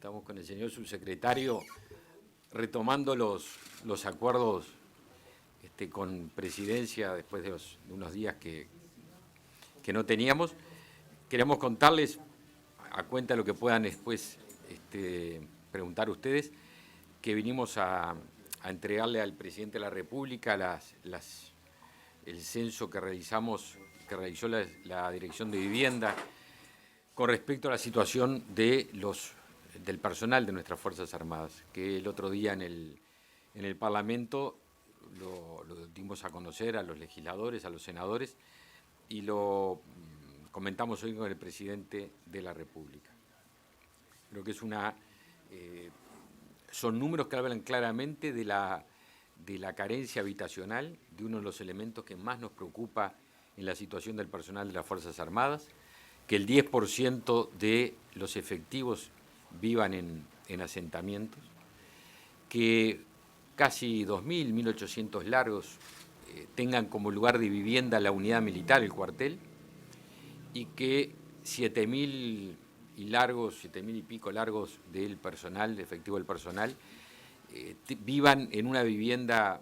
Estamos con el señor subsecretario retomando los acuerdos con Presidencia después de unos días que no teníamos. Queremos contarles, a cuenta de lo que puedan después preguntar ustedes, que vinimos a entregarle al Presidente de la República el censo que realizó la Dirección de Vivienda con respecto a la situación del personal de nuestras Fuerzas Armadas, que el otro día en el Parlamento lo dimos a conocer a los legisladores, a los senadores, y lo comentamos hoy con el Presidente de la República. Creo que son números que hablan claramente de la carencia habitacional, de uno de los elementos que más nos preocupa en la situación del personal de las Fuerzas Armadas, que el 10% de los efectivos vivan en asentamientos, que casi 2.000, 1.800 largos tengan como lugar de vivienda la unidad militar, el cuartel, y que 7.000 y pico largos del personal, efectivo del personal, vivan en una vivienda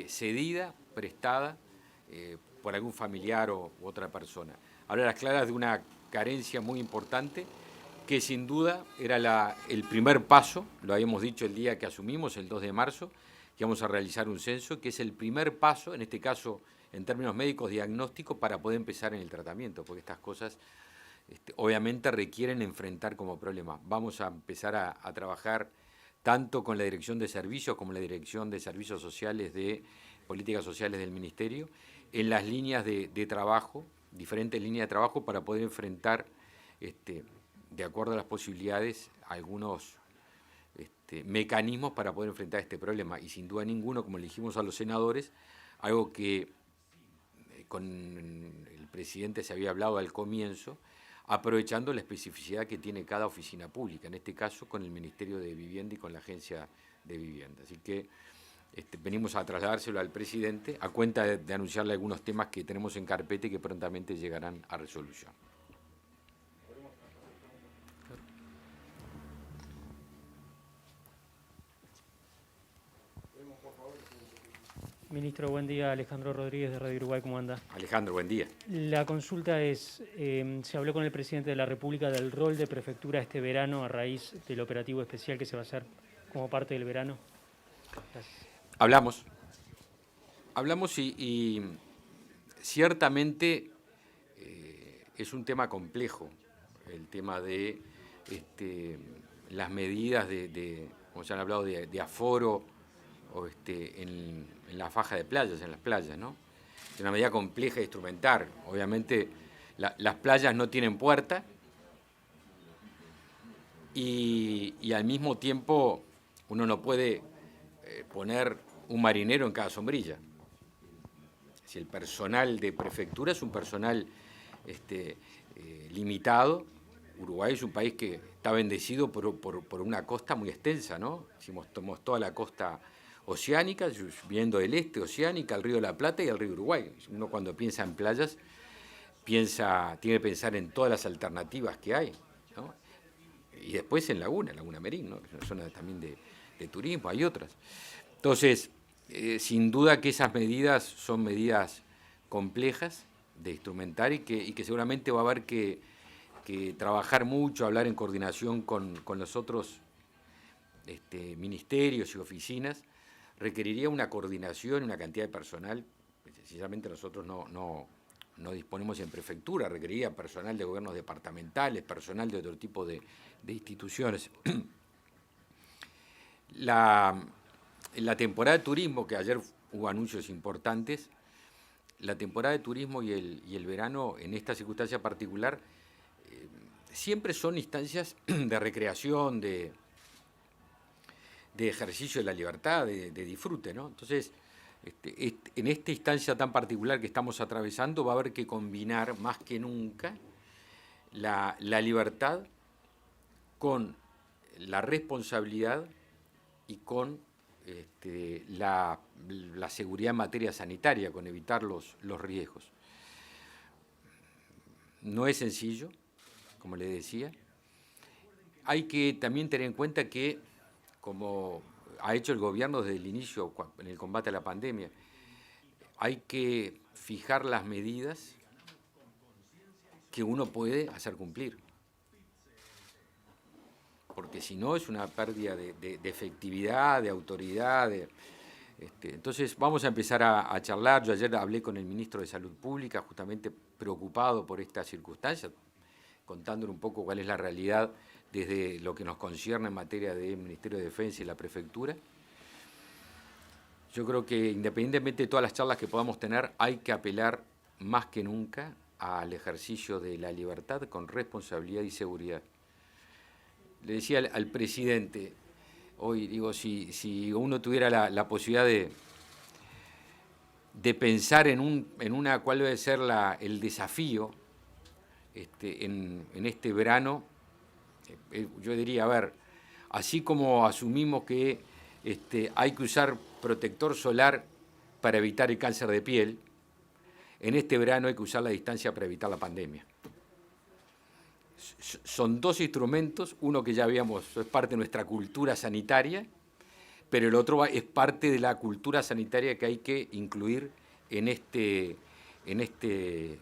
cedida, prestada por algún familiar u otra persona. Habla a las claras de una carencia muy importante que sin duda era el primer paso, lo habíamos dicho el día que asumimos, el 2 de marzo, que vamos a realizar un censo, que es el primer paso, en este caso en términos médicos, diagnóstico, para poder empezar en el tratamiento, porque estas cosas obviamente requieren enfrentar como problema. Vamos a empezar a trabajar tanto con la Dirección de Servicios como la Dirección de Servicios Sociales de Políticas Sociales del Ministerio, en las líneas de trabajo, diferentes líneas de trabajo para poder enfrentar, de acuerdo a las posibilidades, algunos mecanismos para poder enfrentar este problema. Y sin duda ninguno, como le dijimos a los senadores, algo que con el presidente se había hablado al comienzo, aprovechando la especificidad que tiene cada oficina pública, en este caso con el Ministerio de Vivienda y con la Agencia de Vivienda. Así que venimos a trasladárselo al presidente a cuenta de anunciarle algunos temas que tenemos en carpeta y que prontamente llegarán a resolución. Ministro, buen día. Alejandro Rodríguez de Radio Uruguay, ¿cómo anda? Alejandro, buen día. La consulta es, se habló con el Presidente de la República del rol de prefectura este verano a raíz del operativo especial que se va a hacer como parte del verano. Gracias. Hablamos y ciertamente es un tema complejo, el tema de las medidas como se han hablado, de aforo o en la faja de playas, en las playas, ¿no? Es una medida compleja de instrumentar. Obviamente las playas no tienen puerta y al mismo tiempo uno no puede poner un marinero en cada sombrilla. Si el personal de prefectura es un personal limitado, Uruguay es un país que está bendecido por una costa muy extensa, ¿no? Tomamos toda la costa oceánica, viendo del este, oceánica, el río de la Plata y el río Uruguay. Uno cuando piensa en playas, tiene que pensar en todas las alternativas que hay, ¿no? Y después en Laguna Merín, ¿no? Es una zona también de turismo, hay otras. Entonces, sin duda que esas medidas son medidas complejas de instrumentar y que seguramente va a haber que trabajar mucho, hablar en coordinación con los otros ministerios y oficinas. Requeriría una coordinación, una cantidad de personal. Sencillamente nosotros no disponemos en prefectura, requeriría personal de gobiernos departamentales, personal de otro tipo de instituciones. La temporada de turismo, que ayer hubo anuncios importantes, la temporada de turismo y el verano, en esta circunstancia particular, siempre son instancias de recreación, de ejercicio de la libertad, de disfrute, ¿no? Entonces, en esta instancia tan particular que estamos atravesando, va a haber que combinar más que nunca la libertad con la responsabilidad y con la seguridad en materia sanitaria, con evitar los riesgos. No es sencillo, como le decía. hay que también tener en cuenta que, como ha hecho el gobierno desde el inicio en el combate a la pandemia, hay que fijar las medidas que uno puede hacer cumplir. Porque si no es una pérdida de efectividad, de autoridad. Entonces vamos a empezar a charlar. Yo ayer hablé con el ministro de Salud Pública, justamente preocupado por esta circunstancia, contándole un poco cuál es la realidad desde lo que nos concierne en materia del Ministerio de Defensa y la Prefectura. Yo creo que independientemente de todas las charlas que podamos tener, hay que apelar más que nunca al ejercicio de la libertad con responsabilidad y seguridad. Le decía al presidente, hoy digo, si uno tuviera la posibilidad de pensar en una cuál debe ser el desafío en este verano, yo diría, a ver, así como asumimos que hay que usar protector solar para evitar el cáncer de piel, en este verano hay que usar la distancia para evitar la pandemia. Son dos instrumentos, uno que ya habíamos, es parte de nuestra cultura sanitaria, pero el otro es parte de la cultura sanitaria que hay que incluir en este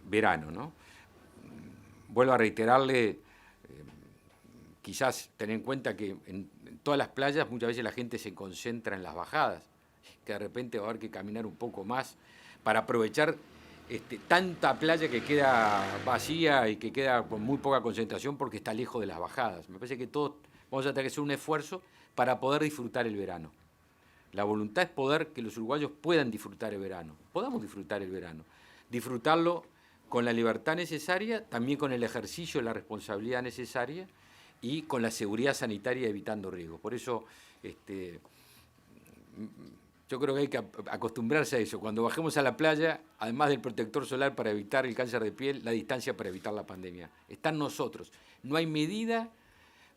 verano, ¿no? Vuelvo a reiterarle, quizás tener en cuenta que en todas las playas muchas veces la gente se concentra en las bajadas, que de repente va a haber que caminar un poco más para aprovechar tanta playa que queda vacía y que queda con muy poca concentración porque está lejos de las bajadas. Me parece que todos vamos a tener que hacer un esfuerzo para poder disfrutar el verano. La voluntad es poder que los uruguayos puedan disfrutar el verano, podamos disfrutar el verano, disfrutarlo con la libertad necesaria, también con el ejercicio de la responsabilidad necesaria y con la seguridad sanitaria evitando riesgos. Por eso yo creo que hay que acostumbrarse a eso. Cuando bajemos a la playa, además del protector solar para evitar el cáncer de piel, la distancia para evitar la pandemia. Está en nosotros. No hay medida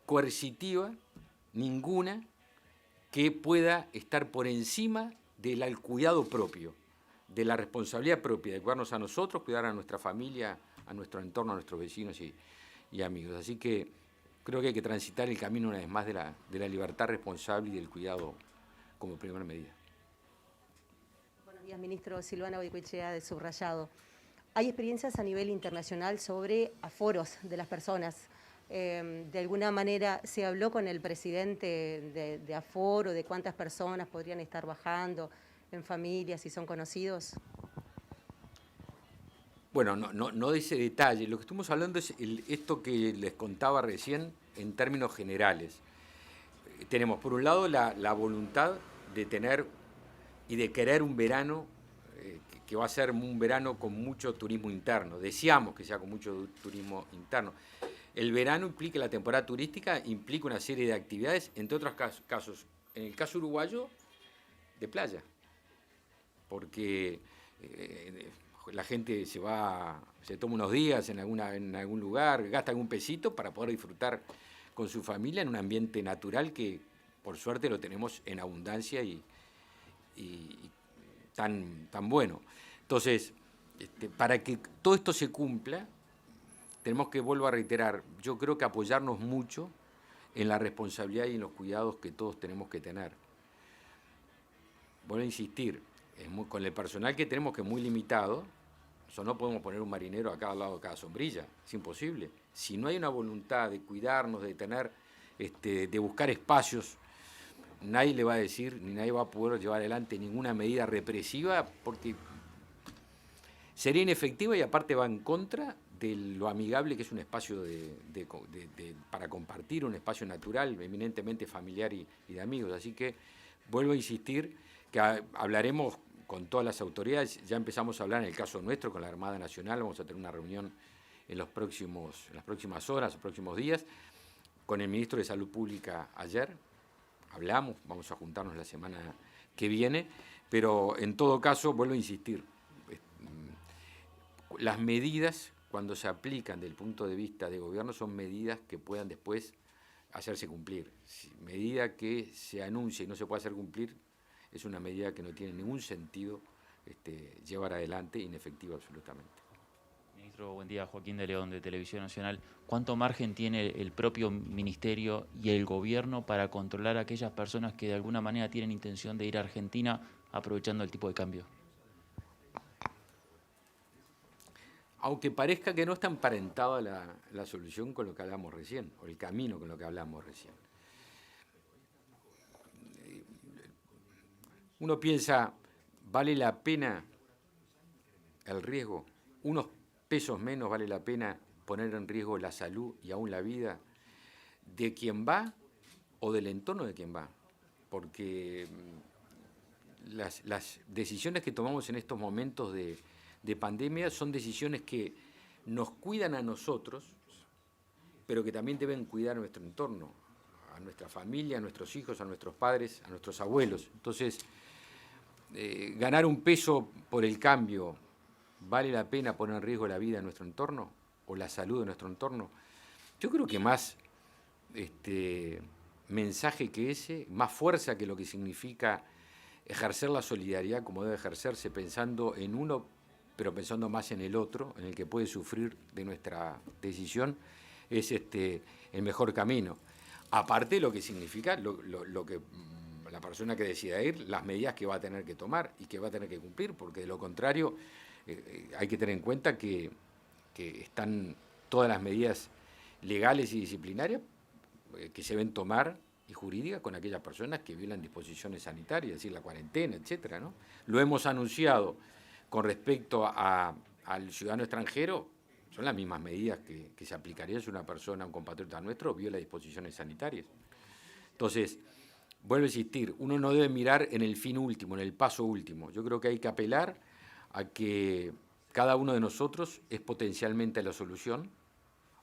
coercitiva ninguna que pueda estar por encima del cuidado propio, de la responsabilidad propia, de cuidarnos a nosotros, cuidar a nuestra familia, a nuestro entorno, a nuestros vecinos y amigos. Así que creo que hay que transitar el camino una vez más de la libertad responsable y del cuidado como primera medida. Buenos días, ministro. Silvana Goicoechea, de Subrayado. Hay experiencias a nivel internacional sobre aforos de las personas. De alguna manera, ¿se habló con el presidente de aforo, de cuántas personas podrían estar bajando en familia, si son conocidos? Bueno, no de ese detalle. Lo que estamos hablando es esto que les contaba recién en términos generales. Tenemos, por un lado, la voluntad de tener y de querer un verano que va a ser un verano con mucho turismo interno. Deseamos que sea con mucho turismo interno. El verano implica, la temporada turística implica una serie de actividades, entre otros casos, en el caso uruguayo, de playa. Porque la gente se toma unos días en algún lugar, gasta algún pesito para poder disfrutar con su familia en un ambiente natural que, por suerte, lo tenemos en abundancia y tan bueno. Entonces, para que todo esto se cumpla, tenemos que, vuelvo a reiterar, yo creo que apoyarnos mucho en la responsabilidad y en los cuidados que todos tenemos que tener. Vuelvo a insistir, con el personal que tenemos, que es muy limitado, no podemos poner un marinero a cada lado de cada sombrilla, es imposible. Si no hay una voluntad de cuidarnos, de tener, de buscar espacios, nadie le va a decir, ni nadie va a poder llevar adelante ninguna medida represiva, porque sería inefectiva y aparte va en contra de lo amigable que es un espacio para compartir, un espacio natural, eminentemente familiar y de amigos. Así que vuelvo a insistir que hablaremos con todas las autoridades. Ya empezamos a hablar en el caso nuestro con la Armada Nacional, vamos a tener una reunión en las próximas horas, los próximos días, con el ministro de Salud Pública ayer. Hablamos, vamos a juntarnos la semana que viene, pero en todo caso, vuelvo a insistir, las medidas, cuando se aplican desde el punto de vista de gobierno, son medidas que puedan después hacerse cumplir. Medida que se anuncie y no se puede hacer cumplir, es una medida que no tiene ningún sentido llevar adelante, inefectiva absolutamente. Ministro, buen día. Joaquín de León, de Televisión Nacional. ¿Cuánto margen tiene el propio Ministerio y el Gobierno para controlar a aquellas personas que de alguna manera tienen intención de ir a Argentina aprovechando el tipo de cambio? Aunque parezca que no está emparentada la solución con lo que hablamos recién, o el camino con lo que hablamos recién. Uno piensa, ¿vale la pena el riesgo? Unos pesos menos vale la pena poner en riesgo la salud y aún la vida de quien va o del entorno de quien va. Porque las decisiones que tomamos en estos momentos de pandemia son decisiones que nos cuidan a nosotros, pero que también deben cuidar a nuestro entorno, a nuestra familia, a nuestros hijos, a nuestros padres, a nuestros abuelos. Entonces, ganar un peso por el cambio, ¿vale la pena poner en riesgo la vida de nuestro entorno o la salud de nuestro entorno? Yo creo que más mensaje que ese, más fuerza que lo que significa ejercer la solidaridad como debe ejercerse, pensando en uno, pero pensando más en el otro, en el que puede sufrir de nuestra decisión, es el mejor camino. Aparte de lo que significa lo que la persona que decida ir, las medidas que va a tener que tomar y que va a tener que cumplir, porque de lo contrario hay que tener en cuenta que están todas las medidas legales y disciplinarias que se deben tomar y jurídicas con aquellas personas que violan disposiciones sanitarias, es decir, la cuarentena, etcétera, ¿no? Lo hemos anunciado con respecto al ciudadano extranjero, son las mismas medidas que se aplicarían si una persona, un compatriota nuestro, viola disposiciones sanitarias. Entonces, vuelvo a insistir, uno no debe mirar en el fin último, en el paso último. Yo creo que hay que apelar a que cada uno de nosotros es potencialmente la solución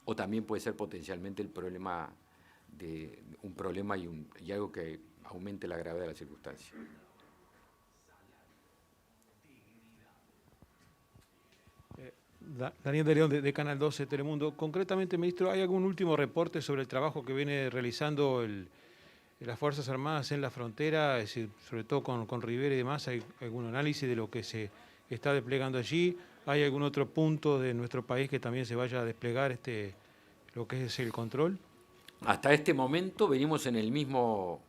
o también puede ser potencialmente el problema un problema y algo que aumente la gravedad de la circunstancia. Daniel de León, de Canal 12 Telemundo. Concretamente, ministro, ¿hay algún último reporte sobre el trabajo que viene realizando las Fuerzas Armadas en la frontera, es decir, sobre todo con Rivera y demás? ¿Hay algún análisis de lo que se está desplegando allí? ¿Hay algún otro punto de nuestro país que también se vaya a desplegar lo que es el control? Hasta este momento venimos en el mismo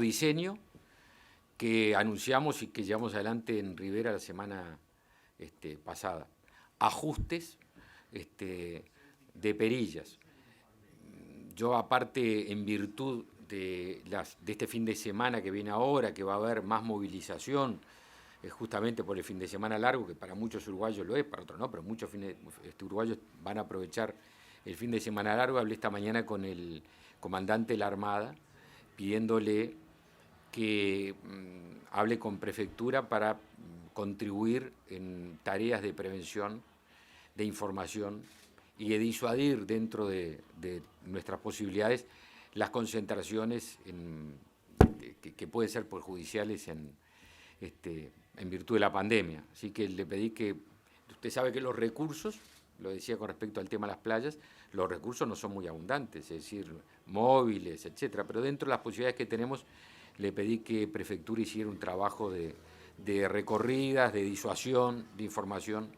diseño que anunciamos y que llevamos adelante en Rivera la semana pasada. Ajustes de perillas. Yo aparte, en virtud de este fin de semana que viene ahora, que va a haber más movilización, justamente por el fin de semana largo, que para muchos uruguayos lo es, para otros no, pero muchos uruguayos van a aprovechar el fin de semana largo. Hablé esta mañana con el comandante de la Armada, pidiéndole que hable con Prefectura para contribuir en tareas de prevención, de información y de disuadir dentro de nuestras posibilidades las concentraciones que pueden ser perjudiciales en virtud de la pandemia. Así que le pedí que, usted sabe que los recursos, lo decía con respecto al tema de las playas, los recursos no son muy abundantes, es decir, móviles, etcétera, pero dentro de las posibilidades que tenemos, le pedí que Prefectura hiciera un trabajo de recorridas, de disuasión, de información,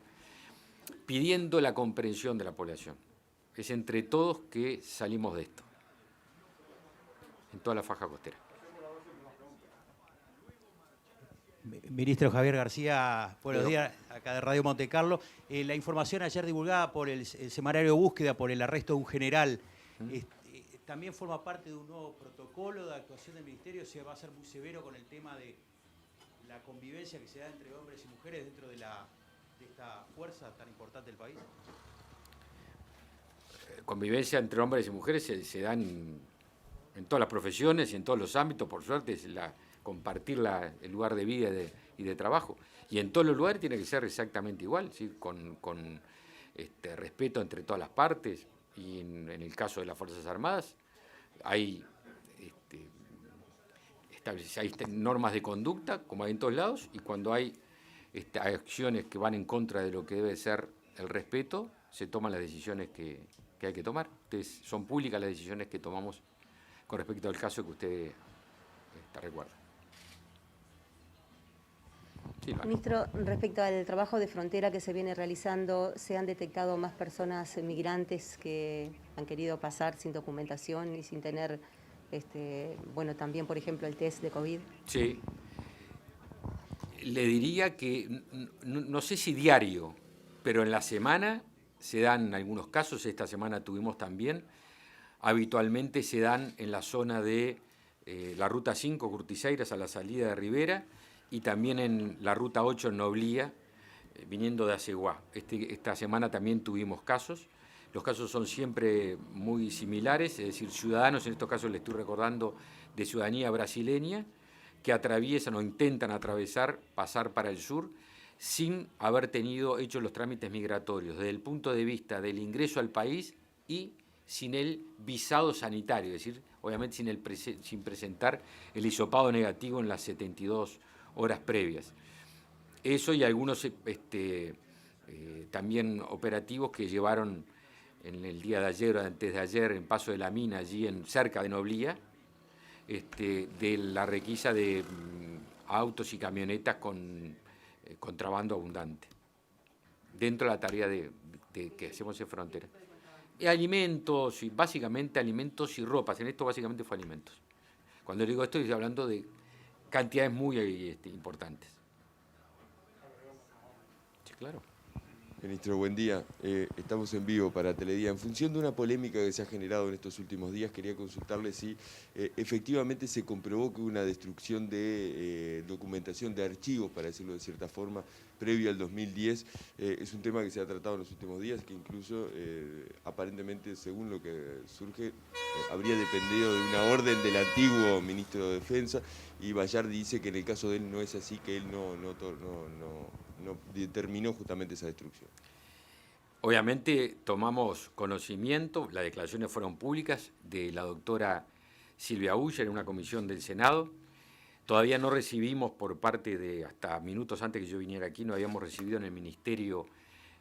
pidiendo la comprensión de la población. Es entre todos que salimos de esto, en toda la faja costera. Ministro Javier García, buenos días, acá de Radio Monte Carlo. La información ayer divulgada por el semanario de búsqueda por el arresto de un general, también forma parte de un nuevo protocolo de actuación del Ministerio. Se va a ser muy severo con el tema de la convivencia que se da entre hombres y mujeres dentro de esta fuerza tan importante del país. Convivencia entre hombres y mujeres se dan en todas las profesiones y en todos los ámbitos, por suerte, es compartir el lugar de vida y de trabajo. Y en todos los lugares tiene que ser exactamente igual, ¿sí? Con respeto entre todas las partes. Y en el caso de las Fuerzas Armadas hay normas de conducta, como hay en todos lados, y cuando hay acciones que van en contra de lo que debe ser el respeto, se toman las decisiones que hay que tomar. Entonces, son públicas las decisiones que tomamos con respecto al caso que usted recuerda. Sí. Silvana. Ministro, respecto al trabajo de frontera que se viene realizando, ¿se han detectado más personas migrantes que han querido pasar sin documentación y sin tener, bueno, también, por ejemplo, el test de COVID? Sí. Le diría que, no sé si diario, pero en la semana se dan algunos casos, esta semana tuvimos también, habitualmente se dan en la zona de la Ruta 5, Curtiseiras, a la salida de Rivera, y también en la Ruta 8, en Noblía, viniendo de Aceguá. Esta semana también tuvimos casos. Los casos son siempre muy similares, es decir, ciudadanos, en estos casos le estoy recordando, de ciudadanía brasileña, que atraviesan o intentan atravesar, pasar para el sur, sin haber hecho los trámites migratorios, desde el punto de vista del ingreso al país y sin el visado sanitario, es decir, obviamente sin presentar el hisopado negativo en las 72 horas previas. Eso y algunos también operativos que llevaron en el día de ayer o antes de ayer en Paso de la Mina, allí cerca de Noblía, de la requisa de autos y camionetas con contrabando abundante, dentro de la tarea que hacemos en frontera. Y alimentos, y básicamente alimentos y ropas, en esto básicamente fue alimentos. Cuando digo esto estoy hablando de cantidades muy importantes. Sí, claro. Ministro, buen día. Estamos en vivo para Teledía. En función de una polémica que se ha generado en estos últimos días, quería consultarle si efectivamente se comprobó que hubo una destrucción de documentación de archivos, para decirlo de cierta forma, previo al 2010. Es un tema que se ha tratado en los últimos días, que incluso aparentemente, según lo que surge, habría dependido de una orden del antiguo ministro de Defensa, y Bayar dice que en el caso de él no es así, que él no determinó justamente esa destrucción. Obviamente tomamos conocimiento, las declaraciones fueron públicas, de la doctora Silvia Uller en una comisión del Senado. Todavía no recibimos por parte de, hasta minutos antes que yo viniera aquí, no habíamos recibido en el Ministerio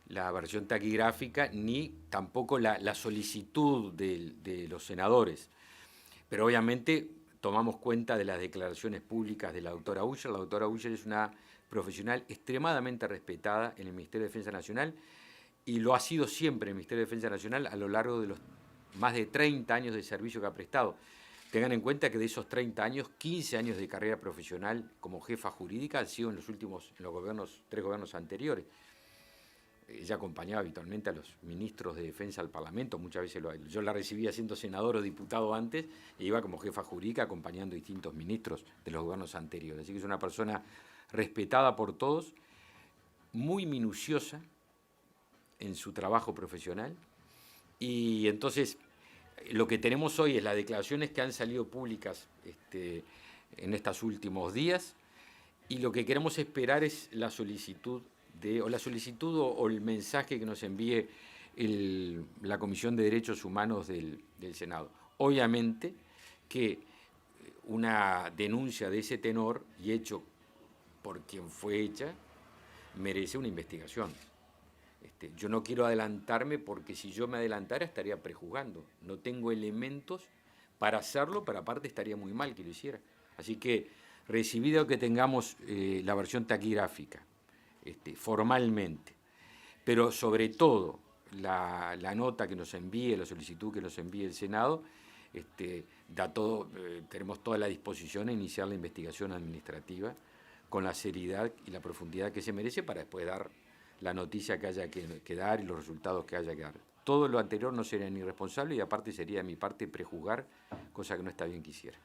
la versión taquigráfica ni tampoco la solicitud de los senadores. Pero obviamente tomamos cuenta de las declaraciones públicas de la doctora Uller. La doctora Uller es una profesional extremadamente respetada en el Ministerio de Defensa Nacional y lo ha sido siempre en el Ministerio de Defensa Nacional a lo largo de los más de 30 años de servicio que ha prestado. Tengan en cuenta que de esos 30 años, 15 años de carrera profesional como jefa jurídica han sido en los últimos, en los 3 gobiernos anteriores. Ella acompañaba habitualmente a los ministros de defensa al Parlamento, muchas veces yo la recibía siendo senador o diputado antes, e iba como jefa jurídica acompañando a distintos ministros de los gobiernos anteriores. Así que es una persona respetada por todos, muy minuciosa en su trabajo profesional, y entonces lo que tenemos hoy es las declaraciones que han salido públicas en estos últimos días, y lo que queremos esperar es la solicitud o el mensaje que nos envíe la Comisión de Derechos Humanos del Senado. Obviamente que una denuncia de ese tenor y hecho por quien fue hecha merece una investigación. Yo no quiero adelantarme porque si yo me adelantara estaría prejuzgando. No tengo elementos para hacerlo, pero aparte estaría muy mal que lo hiciera. Así que recibido que tengamos la versión taquigráfica, formalmente, pero sobre todo la nota que nos envíe, la solicitud que nos envíe el Senado, tenemos toda la disposición a iniciar la investigación administrativa con la seriedad y la profundidad que se merece para después dar la noticia que haya que dar y los resultados que haya que dar. Todo lo anterior no sería ni responsable y aparte sería de mi parte prejuzgar, cosa que no está bien que hiciera.